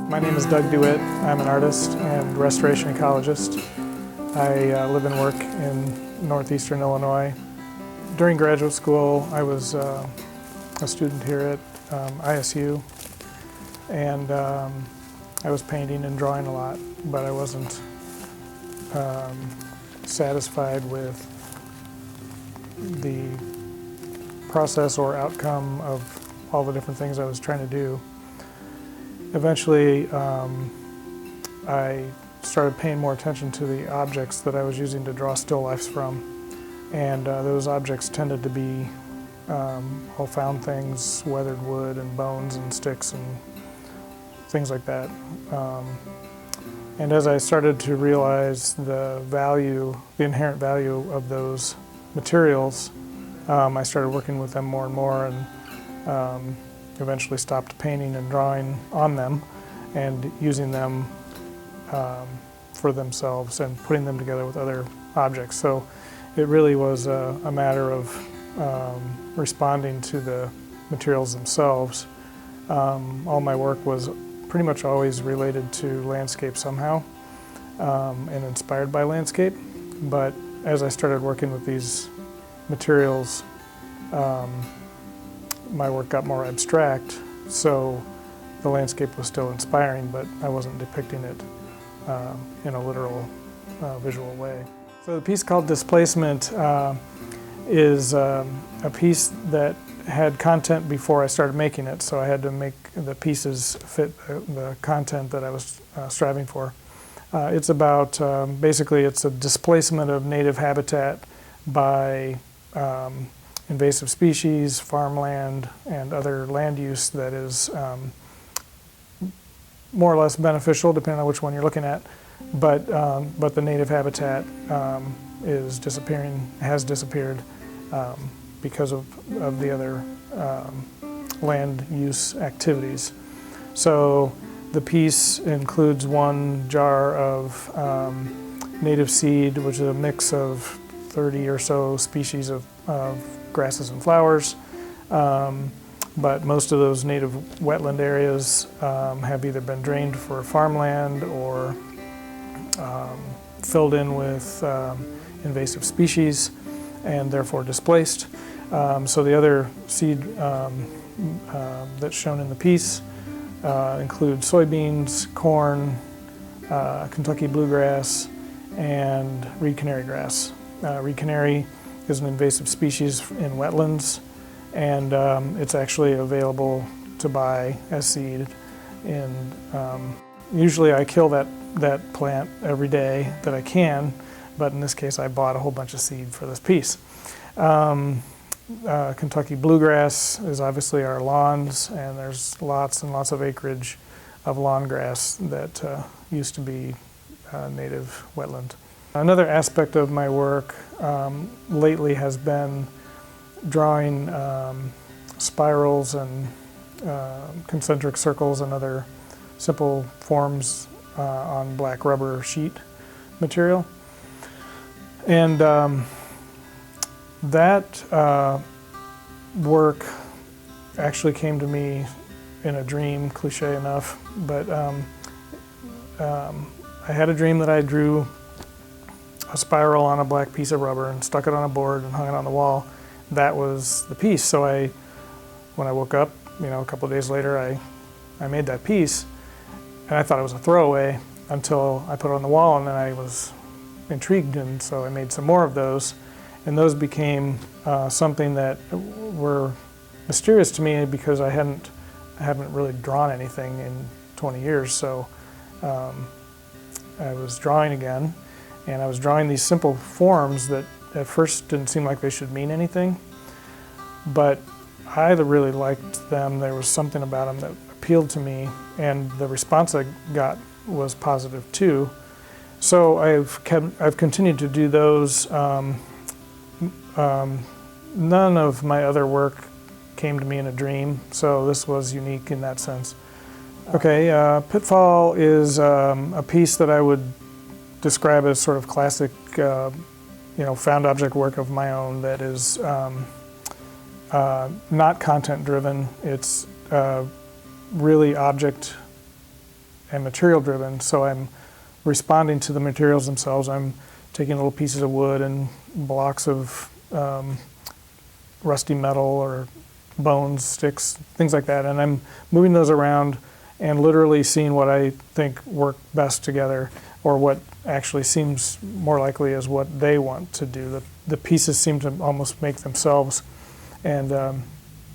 My name is Doug DeWitt. I'm an artist and restoration ecologist. I live and work in northeastern Illinois. During graduate school, I was a student here at ISU, and I was painting and drawing a lot, but I wasn't satisfied with the process or outcome of all the different things I was trying to do. Eventually, I started paying more attention to the objects that I was using to draw still lifes from, and those objects tended to be all found things, weathered wood and bones and sticks and things like that. And as I started to realize the inherent value of those materials, I started working with them more and more, and eventually stopped painting and drawing on them and using them for themselves and putting them together with other objects. So it really was a matter of responding to the materials themselves. All my work was pretty much always related to landscape somehow and inspired by landscape. But as I started working with these materials, my work got more abstract, so the landscape was still inspiring, but I wasn't depicting it in a literal visual way. So the piece called Displacement is a piece that had content before I started making it, so I had to make the pieces fit the content that I was striving for. It's about, basically it's a displacement of native habitat by invasive species, farmland, and other land use that is more or less beneficial, depending on which one you're looking at. But the native habitat is disappearing, has disappeared because of the other land use activities. So the piece includes one jar of native seed, which is a mix of 30 or so species of grasses and flowers, but most of those native wetland areas have either been drained for farmland or filled in with invasive species and therefore displaced. So the other seed that's shown in the piece include soybeans, corn, Kentucky bluegrass, and reed canary grass. Reed canary is an invasive species in wetlands, and it's actually available to buy as seed. And usually I kill that plant every day that I can, but in this case I bought a whole bunch of seed for this piece. Kentucky bluegrass is obviously our lawns, and there's lots and lots of acreage of lawn grass that used to be native wetland. Another aspect of my work lately has been drawing spirals and concentric circles and other simple forms on black rubber sheet material. And that work actually came to me in a dream, cliche enough, but I had a dream that I drew a spiral on a black piece of rubber and stuck it on a board and hung it on the wall. That was the piece. So when I woke up, a couple of days later, I made that piece, and I thought it was a throwaway until I put it on the wall, and then I was intrigued, and so I made some more of those, and those became something that were mysterious to me because I haven't really drawn anything in 20 years. So I was drawing again. And I was drawing these simple forms that at first didn't seem like they should mean anything, but I really liked them. There was something about them that appealed to me, and the response I got was positive too. So I've continued to do those. None of my other work came to me in a dream, so this was unique in that sense. Okay, Pitfall is a piece that I would describe as sort of classic, found object work of my own that is not content driven. It's really object and material driven, so I'm responding to the materials themselves. I'm taking little pieces of wood and blocks of rusty metal or bones, sticks, things like that, and I'm moving those around and literally seeing what I think work best together, or what actually seems more likely is what they want to do. The pieces seem to almost make themselves, and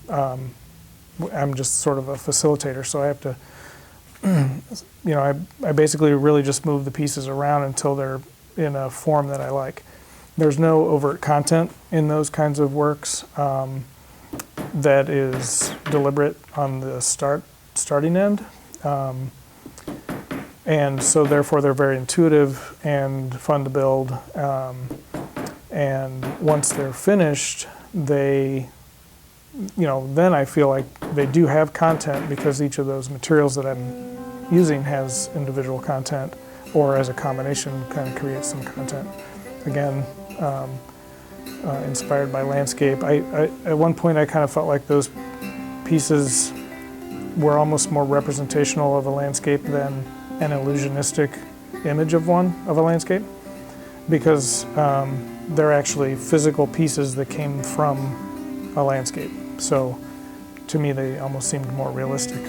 I'm just sort of a facilitator, so I have to, I basically really just move the pieces around until they're in a form that I like. There's no overt content in those kinds of works that is deliberate on the starting end. And so therefore they're very intuitive and fun to build. And once they're finished, they, then I feel like they do have content, because each of those materials that I'm using has individual content, or as a combination kind of creates some content. Again, inspired by landscape. At one point I kind of felt like those pieces were almost more representational of a landscape than an illusionistic image of a landscape, because they're actually physical pieces that came from a landscape. So to me they almost seemed more realistic.